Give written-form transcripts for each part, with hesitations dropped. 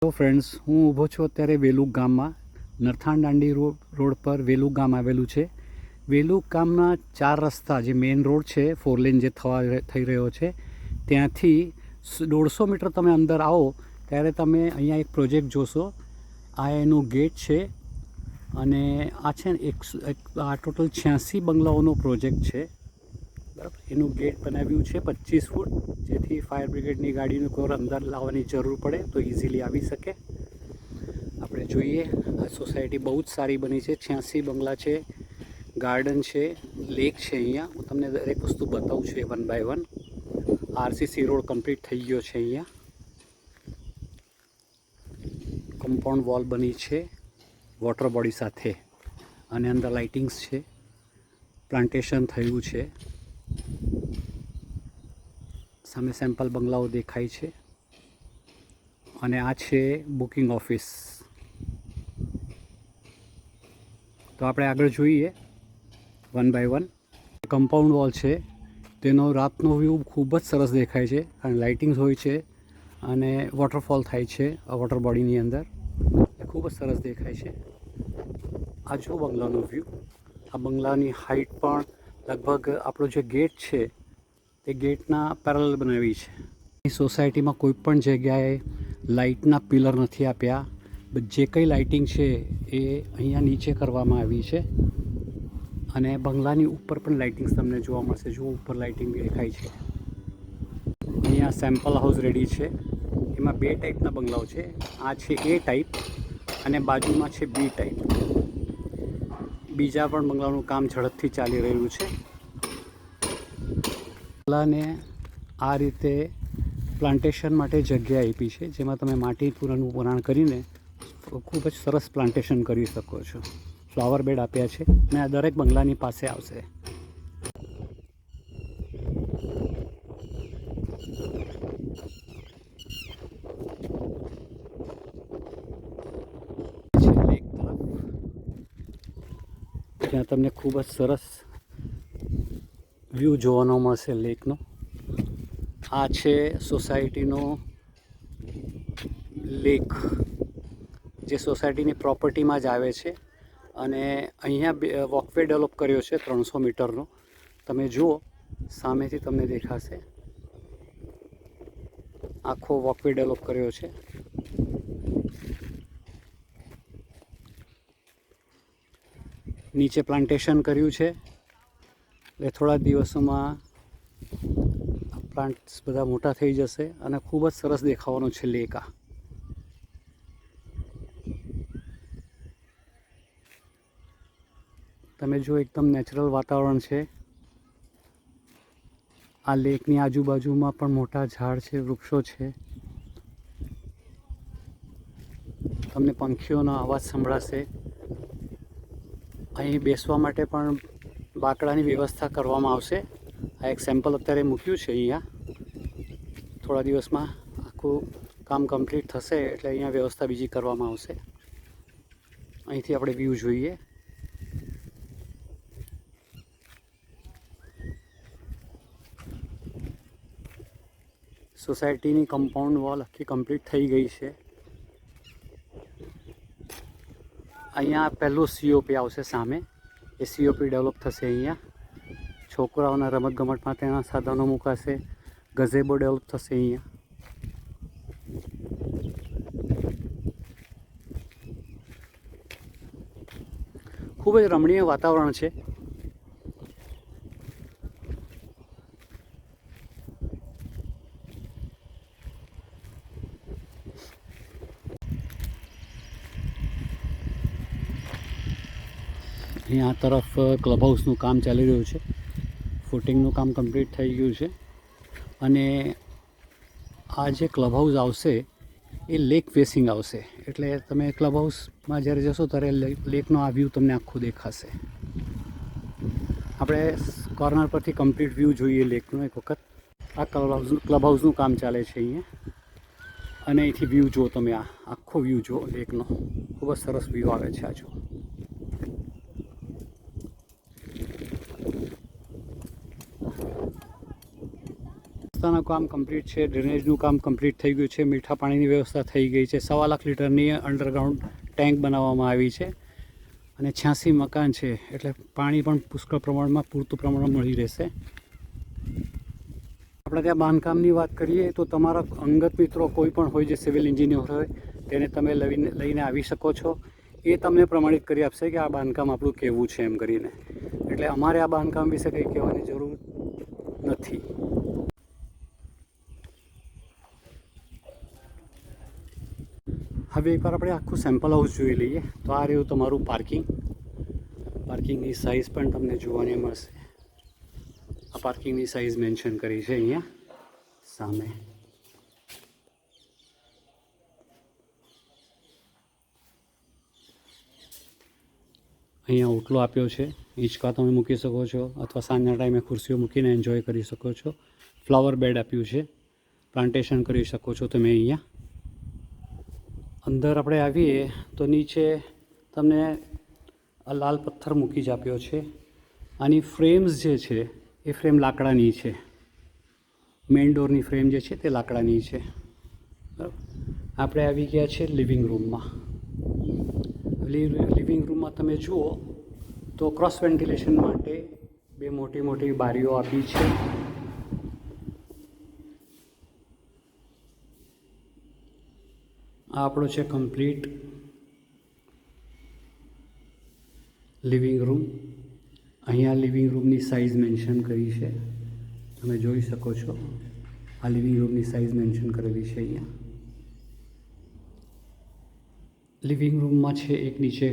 તો ફ્રેન્ડ્સ, હું ઊભો છું અત્યારે વેલુક ગામમાં. નરથાણ દાંડી રોડ પર વેલુક ગામ આવેલું છે. વેલુક ગામના 4 રસ્તા, જે મેઇન રોડ છે 4 લેન જે થઈ રહ્યો છે, ત્યાંથી 150 મીટર તમે અંદર આવો ત્યારે તમે અહીંયા એક પ્રોજેક્ટ જોશો. આ એનું ગેટ છે અને આ છે ને આ ટોટલ 86 બંગલાઓનો પ્રોજેક્ટ છે. બરાબર, એનું ગેટ બનાવ્યું છે 25 ફૂટ, જેથી ફાયર બ્રિગેડની ગાડીનું કોઈ અંદર લાવવાની જરૂર પડે તો ઇઝીલી આવી શકે. આપણે જોઈએ, આ સોસાયટી બહુ જ સારી બની છે. 86 બંગલા છે, ગાર્ડન છે, લેક છે. અહીંયા હું તમને દરેક વસ્તુ બતાવું છું 1 બાય 1. આરસીસી રોડ કમ્પ્લીટ થઈ ગયો છે. અહીંયા કમ્પાઉન્ડ વોલ બની છે વોટર બોડી સાથે, અને અંદર લાઇટિંગ્સ છે, પ્લાન્ટેશન થયું છે. સામે સેમ્પલ બંગલાઓ દેખાય છે અને આ છે બુકિંગ ઓફિસ. તો આપણે આગળ જોઈએ 1 બાય 1. કમ્પાઉન્ડ વોલ છે, તેનો રાતનો વ્યૂ ખૂબ જ સરસ દેખાય છે, અને લાઇટિંગ્સ હોય છે અને વોટરફોલ થાય છે આ વોટર બોડીની અંદર. એ ખૂબ જ સરસ દેખાય છે. આ જો બંગલાનો વ્યૂ. આ બંગલાની હાઇટ પણ લગભગ આપણો જે ગેટ છે તે ગેટના પેરેલલ બનાવી છે. સોસાયટીમાં કોઈ પણ જગ્યાએ લાઇટના પિલર નથી આપ્યા. જે કંઈ લાઇટિંગ છે એ અહીંયા નીચે કરવામાં આવી છે, અને બંગલાની ઉપર પણ લાઇટિંગ્સ તમને જોવા મળશે. જો ઉપર લાઇટિંગ દેખાય છે. અહીંયા સેમ્પલ હાઉસ રેડી છે. એમાં 2 ટાઈપના બંગલાઓ છે. આ છે એ ટાઈપ અને બાજુમાં છે બી ટાઈપ. બીજા પણ બંગલાનું કામ ઝડપથી ચાલી રહ્યું છે. બંગલાને આ રીતે પ્લાન્ટેશન માટે જગ્યા આપી છે, જેમાં તમે માટી પૂરનું પુરાણ કરીને ખૂબ જ સરસ પ્લાન્ટેશન કરી શકો છો. ફ્લાવર બેડ આપ્યા છે અને આ દરેક બંગલાની પાસે આવશે. લેક તરફ, ત્યાં તમને ખૂબ જ સરસ વ્યૂ જોવાનો મળશે લેકનો. આ છે સોસાયટીનો લેક, જે સોસાયટીની પ્રોપર્ટીમાં જ આવે છે, અને અહીંયા વોકવે ડેવલપ કર્યો છે 300 મીટરનો. તમે જુઓ, સામેથી તમને દેખાશે. આખો વોકવે ડેવલપ કર્યો છે. નીચે પ્લાન્ટેશન કર્યું છે, એટલે થોડા દિવસોમાં પ્લાન્ટ્સ બધા મોટા થઈ જશે અને ખૂબ જ સરસ દેખાવાનો છે લેક. આ તમે જો, એકદમ નેચરલ વાતાવરણ છે. આ લેકની આજુબાજુમાં પણ મોટા ઝાડ છે, વૃક્ષો છે. તમને પંખીઓનો અવાજ સંભળાશે. અહીં બેસવા માટે પણ બાકડાની વ્યવસ્થા કરવામાં આવશે. આ એક સેમ્પલ અત્યારે મૂક્યું છે અહીંયા. થોડા દિવસમાં આખું કામ કમ્પ્લીટ થશે એટલે અહીંયા વ્યવસ્થા બીજી કરવામાં આવશે. અહીંથી આપણે વ્યૂ જોઈએ. સોસાયટીની કમ્પાઉન્ડ વોલ આખી કમ્પ્લીટ થઈ ગઈ છે. અહીંયા પહેલું COP આવશે સામે. એ COP ડેવલપ થશે. અહીંયા છોકરાઓના રમતગમત માટેના સાધનો મુકાશે. ગઝેબો ડેવલપ થશે. અહીંયા ખૂબ જ રમણીય વાતાવરણ છે. અહીંયા આ તરફ ક્લબ હાઉસનું કામ ચાલી રહ્યું છે. ફૂટિંગનું કામ કમ્પ્લીટ થઈ ગયું છે, અને આ જે ક્લબ હાઉસ આવશે એ લેક ફેસિંગ આવશે. એટલે તમે ક્લબ હાઉસમાં જ્યારે જશો ત્યારે લેકનો આ વ્યૂ તમને આખું દેખાશે. આપણે કોર્નર પરથી કમ્પ્લીટ વ્યૂ જોઈએ લેકનો એક વખત. આ ક્લબ હાઉસનું કામ ચાલે છે અહીંયા, અને અહીંથી વ્યૂ જુઓ તમે. આ આખો વ્યૂ જુઓ લેકનો. ખૂબ જ સરસ વ્યૂ આવે છે. આ જુઓ. રસ્તાનું કામ કમ્પ્લીટ છે, ડ્રેનેજનું કામ કમ્પ્લીટ થઈ ગયું છે, મીઠા પાણીની વ્યવસ્થા થઈ ગઈ છે, 1.25 લાખ લીટરની અંડરગ્રાઉન્ડ ટેન્ક બનાવવામાં આવી છે અને 86 મકાન છે, એટલે પાણી પણ પુષ્કળ પ્રમાણમાં પૂરતું પ્રમાણમાં મળી રહેશે. આપણે ત્યાં બાંધકામની વાત કરીએ તો તમારા અંગત મિત્રો કોઈ પણ હોય જે સિવિલ એન્જિનિયર હોય તેને તમે લઈને આવી શકો છો. એ તમને પ્રમાણિત કરી આપશે કે આ બાંધકામ આપણું કેવું છે એમ કરીને. એટલે અમારે આ બાંધકામ વિશે કંઈ કહેવાની જરૂર નથી. હવે એકવાર આપણે આખું સેમ્પલ હાઉસ જોઈ લઈએ. તો આ રહ્યું તમારું પાર્કિંગની સાઇઝ પણ તમને જોવાની મળશે. આ પાર્કિંગની સાઇઝ મેન્શન કરી છે અહીંયા સામે. અહીંયા ઓટલો આપ્યો છે, હિંચકા તમે મૂકી શકો છો અથવા સાંજના ટાઈમે ખુરશીઓ મૂકીને એન્જોય કરી શકો છો. ફ્લાવર બેડ આપ્યું છે, પ્લાન્ટેશન કરી શકો છો તમે અહીંયા. અંદર આપણે આવીએ તો નીચે તમને આ લાલ પથ્થર મૂકી જ આપ્યો છે. આની ફ્રેમ્સ જે છે એ ફ્રેમ લાકડાની છે. મેઇન ડોરની ફ્રેમ જે છે તે લાકડાની છે. બરાબર. આપણે આવી ગયા છે લિવિંગ રૂમમાં. લિવિંગ રૂમમાં તમે જુઓ તો ક્રોસ વેન્ટિલેશન માટે 2 મોટી બારીઓ આપી છે. આ આપણો છે કમ્પ્લીટ લિવિંગ રૂમ. અહીંયા લિવિંગ રૂમની સાઇઝ મેન્શન કરી છે, તમે જોઈ શકો છો. આ લિવિંગ રૂમની સાઇઝ મેન્શન કરેલી છે અહીંયા. લિવિંગ રૂમમાં છે એક નીચે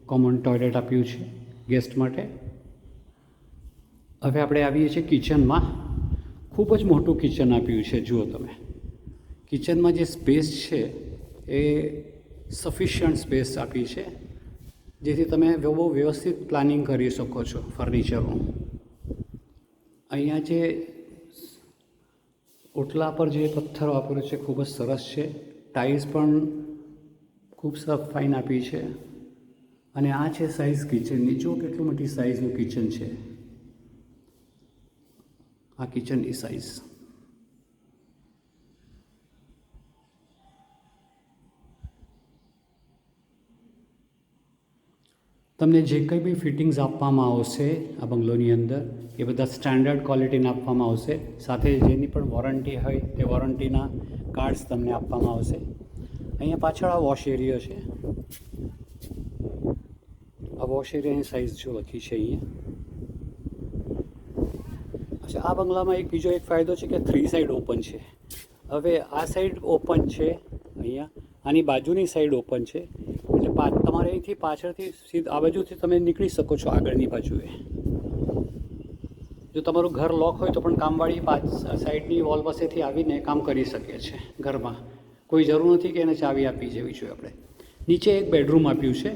કોમન ટોયલેટ આપ્યું છે ગેસ્ટ માટે. હવે આપણે આવીએ છીએ કિચનમાં. ખૂબ જ મોટું કિચન આપ્યું છે. જુઓ તમે, કિચનમાં જે સ્પેસ છે એ સફિશિયન્ટ સ્પેસ આપી છે, જેથી તમે બહુ વ્યવસ્થિત પ્લાનિંગ કરી શકો છો ફર્નિચરનું. અહીંયા જે ઓટલા પર જે પથ્થર વાપર્યો છે ખૂબ જ સરસ છે. ટાઇલ્સ પણ ખૂબ ફાઇન આપી છે. અને આ છે સાઇઝ કિચનની. જો કેટલું મોટી સાઇઝનું કિચન છે. આ કિચનની સાઇઝ. તમને જે કંઈ બી ફિટિંગ્સ આપવામાં આવશે આ બંગલોની અંદર એ બધા સ્ટાન્ડર્ડ ક્વોલિટીના આપવામાં આવશે. સાથે જેની પણ વોરંટી હોય તે વોરંટીના કાર્ડ્સ તમને આપવામાં આવશે. અહીંયા પાછળ આ વોશ એરિયા છે. આ વોશ એરિયાની સાઇઝ જો લખી છે અહીંયા. અચ્છા, આ બંગલામાં એક બીજો એક ફાયદો છે કે 3 સાઈડ ઓપન છે. હવે આ સાઈડ ઓપન છે અહીંયા, આની બાજુની સાઈડ ઓપન છે. એટલે તમારે અહીંથી પાછળથી સીધા આ બાજુથી તમે નીકળી શકો છો આગળની બાજુએ. જો તમારું ઘર લોક હોય તો પણ કામવાળી સાઈડની વોલ પાસેથી આવીને કામ કરી શકે છે ઘરમાં. કોઈ જરૂર નથી કે એને ચાવી આપી જવી જોઈએ આપણે. નીચે એક બેડરૂમ આપ્યું છે.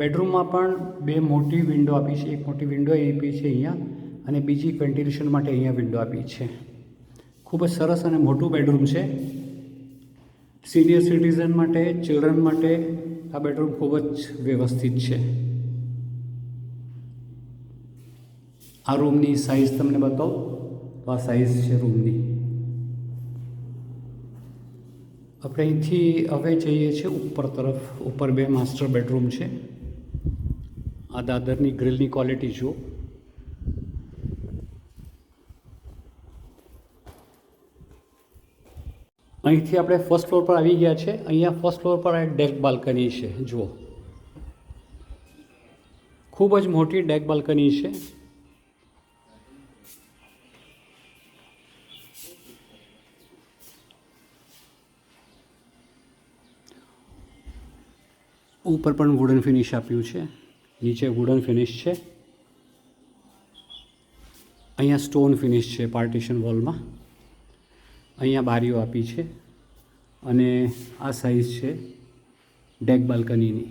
બેડરૂમમાં પણ 2 મોટી વિન્ડો આપી છે. એક મોટી વિન્ડો આપી છે અહીંયા અને બીજી વેન્ટિલેશન માટે અહીંયા વિન્ડો આપી છે. ખૂબ જ સરસ અને મોટું બેડરૂમ છે. સિનિયર સિટીઝન માટે, ચિલ્ડ્રન માટે આ બેડરૂમ ખૂબ જ વ્યવસ્થિત છે. આ રૂમની સાઇઝ તમને બતાવો તો આ સાઇઝ છે રૂમની. આપણે અહીંથી હવે જઈએ છીએ ઉપર તરફ. ઉપર 2 માસ્ટર બેડરૂમ છે. આ દાદરની ગ્રીલની ક્વોલિટી જુઓ. અહીંથી આપણે ફર્સ્ટ ફ્લોર પર આવી ગયા છે. અહીંયા ફર્સ્ટ ફ્લોર પર એક ડેક બાલ્કની છે. જુઓ, ખૂબ જ મોટી ડેક બાલ્કની છે. ઉપર પણ વુડન ફિનિશ આપ્યું છે. નીચે વુડન ફિનિશ છે. અહીંયા સ્ટોન ફિનિશ છે પાર્ટીશન વોલમાં. અહીંયા બારીઓ આપી છે અને આ સાઇઝ છે ડેક બાલ્કનીની.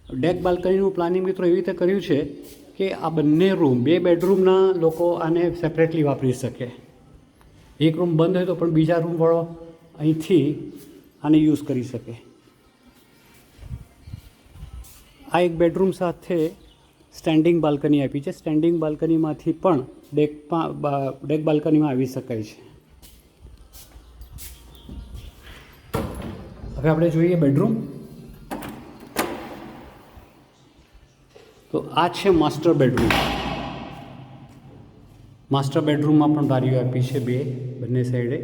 ડેક બાલ્કનીનું પ્લાનિંગ મિત્રો એવી રીતે કર્યું છે કે આ બંને રૂમ, 2 બેડરૂમના લોકો આને સેપરેટલી વાપરી શકે. એક રૂમ બંધ હોય તો પણ બીજા રૂમવાળો અહીંથી આને યુઝ કરી શકે. આ એક બેડરૂમ સાથે સ્ટેન્ડિંગ બાલ્કની આપી છે. સ્ટેન્ડિંગ બાલ્કનીમાંથી પણ ડેક બાલ્કનીમાં આવી શકાય છે. હવે આપણે જોઈએ બેડરૂમ. તો આ છે માસ્ટર બેડરૂમ. માસ્ટર બેડરૂમમાં પણ બારીઓ આપી છે બંને સાઈડે.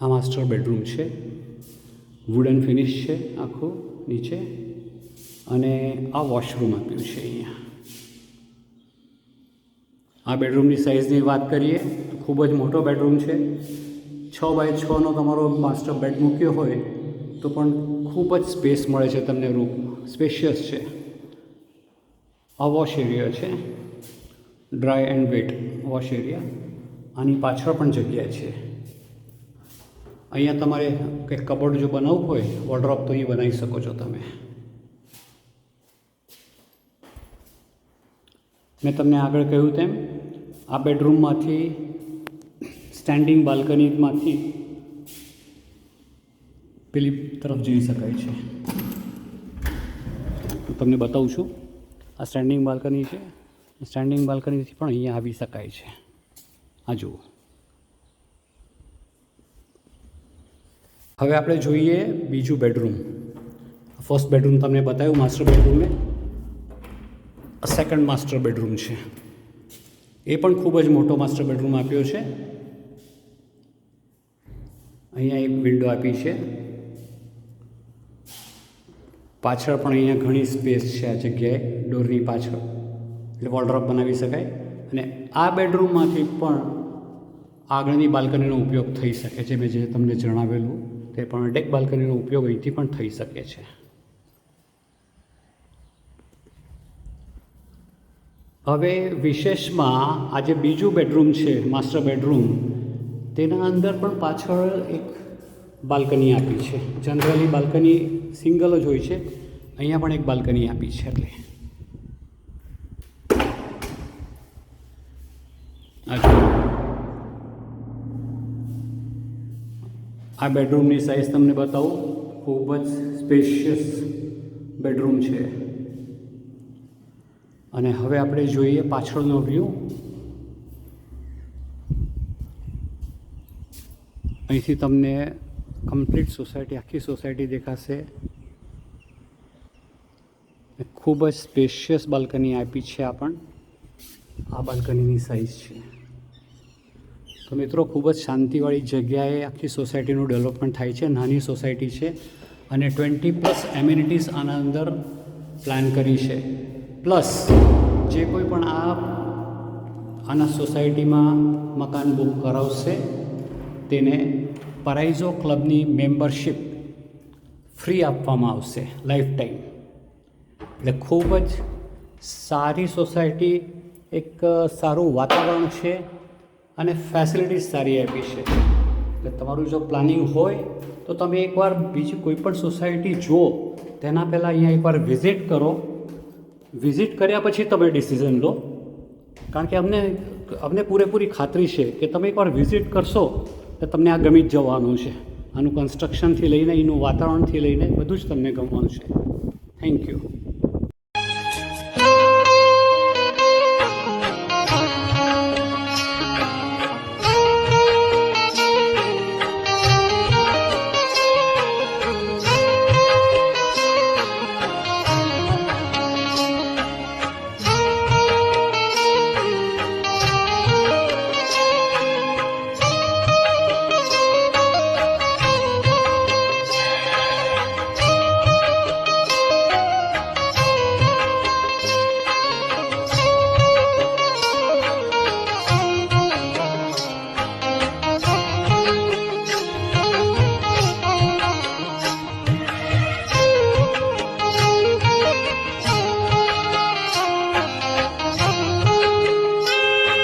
આ માસ્ટર બેડરૂમ છે. વુડન ફિનિશ છે આખું નીચે. અને આ વોશરૂમ આપ્યું છે અહીંયા. આ બેડરૂમની સાઇઝની વાત કરીએ તો ખૂબ જ મોટો બેડરૂમ છે. 6x6નો તમારો માસ્ટર બેડ મૂક્યો હોય તો પણ ખૂબ જ સ્પેસ મળે છે તમને. રૂમ સ્પેશિયસ છે. આ વોશ એરિયા છે, dry and wet wash area. આની પાછળ પણ જગ્યા છે. અહીંયા તમારે કંઈક કબોર્ડ જો બનાવવું હોય, વોર્ડરોબ, તો એ બનાવી શકો છો તમે. મેં તમને આગળ કહ્યું તેમ આ બેડરૂમમાંથી સ્ટેન્ડિંગ બાલ્કનીમાંથી પેલી તરફ જઈ શકાય છે. હું તમને બતાવું છું. આ સ્ટેન્ડિંગ બાલ્કની છે. સ્ટેન્ડિંગ બાલ્કનીથી પણ અહીંયા આવી શકાય છે. આ જુઓ. હવે આપણે જોઈએ બીજું બેડરૂમ. ફર્સ્ટ બેડરૂમ તમને બતાવ્યું માસ્ટર બેડરૂમને. સેકન્ડ માસ્ટર બેડરૂમ છે. એ પણ ખૂબ જ મોટો માસ્ટર બેડરૂમ આપ્યો છે. અહીંયા એક વિન્ડો આપી છે. પાછળ પણ અહીંયા ઘણી સ્પેસ છે આ જગ્યાએ, ડોરની પાછળ, એટલે વોર્ડરોબ બનાવી શકાય. અને આ બેડરૂમમાંથી પણ આગળની બાલ્કનીનો ઉપયોગ થઈ શકે છે. મેં જે તમને જણાવેલું તે પણ ડેક બાલ્કનીનો ઉપયોગ અહીંથી પણ થઈ શકે છે. હવે વિશેષમાં આ જે બીજું બેડરૂમ છે માસ્ટર બેડરૂમ, તેના અંદર પણ પાછળ એક બાલ્કની આપી છે. જનરલી બાલ્કની સિંગલ જ હોય છે. અહીંયા પણ એક બાલ્કની આપી છે. એટલે આ બેડરૂમની સાઇઝ તમને બતાવું. ખૂબ જ સ્પેશિયસ બેડરૂમ છે. અને હવે આપણે જોઈએ પાછળનો વ્યૂ. અહીંથી તમને કમ્પ્લીટ સોસાયટી, આખી સોસાયટી દેખાશે. ખૂબ જ સ્પેશિયસ બાલ્કની આપી છે. આ બાલ્કનીની સાઇઝ છે. તો મિત્રો, ખૂબ જ શાંતિવાળી જગ્યાએ આખી સોસાયટીનું ડેવલપમેન્ટ થાય છે. નાની સોસાયટી છે અને 20+ એમ્યુનિટીઝ આના અંદર પ્લાન કરી છે. પ્લસ જે કોઈ પણ આના સોસાયટીમાં મકાન બુક કરાવશે તેને પરાઇઝો ક્લબની મેમ્બરશિપ ફ્રી આપવામાં આવશે લાઈફ ટાઈમ. એટલે ખૂબ જ સારી સોસાયટી, એક સારું વાતાવરણ છે અને ફેસિલિટીઝ સારી આપી છે. એટલે તમારું જો પ્લાનિંગ હોય તો તમે એકવાર બીજી કોઈ પણ સોસાયટી જુઓ તેના પહેલાં અહીંયા એકવાર વિઝિટ કરો. વિઝિટ કર્યા પછી તમે ડિસિઝન લો. કારણ કે અમને પૂરેપૂરી ખાતરી છે કે તમે એકવાર વિઝિટ કરશો તો તમને આ ગમી જ જવાનું છે. આનું કન્સ્ટ્રક્શનથી લઈને, એનું વાતાવરણથી લઈને બધું જ તમને ગમવાનું છે. Thank you.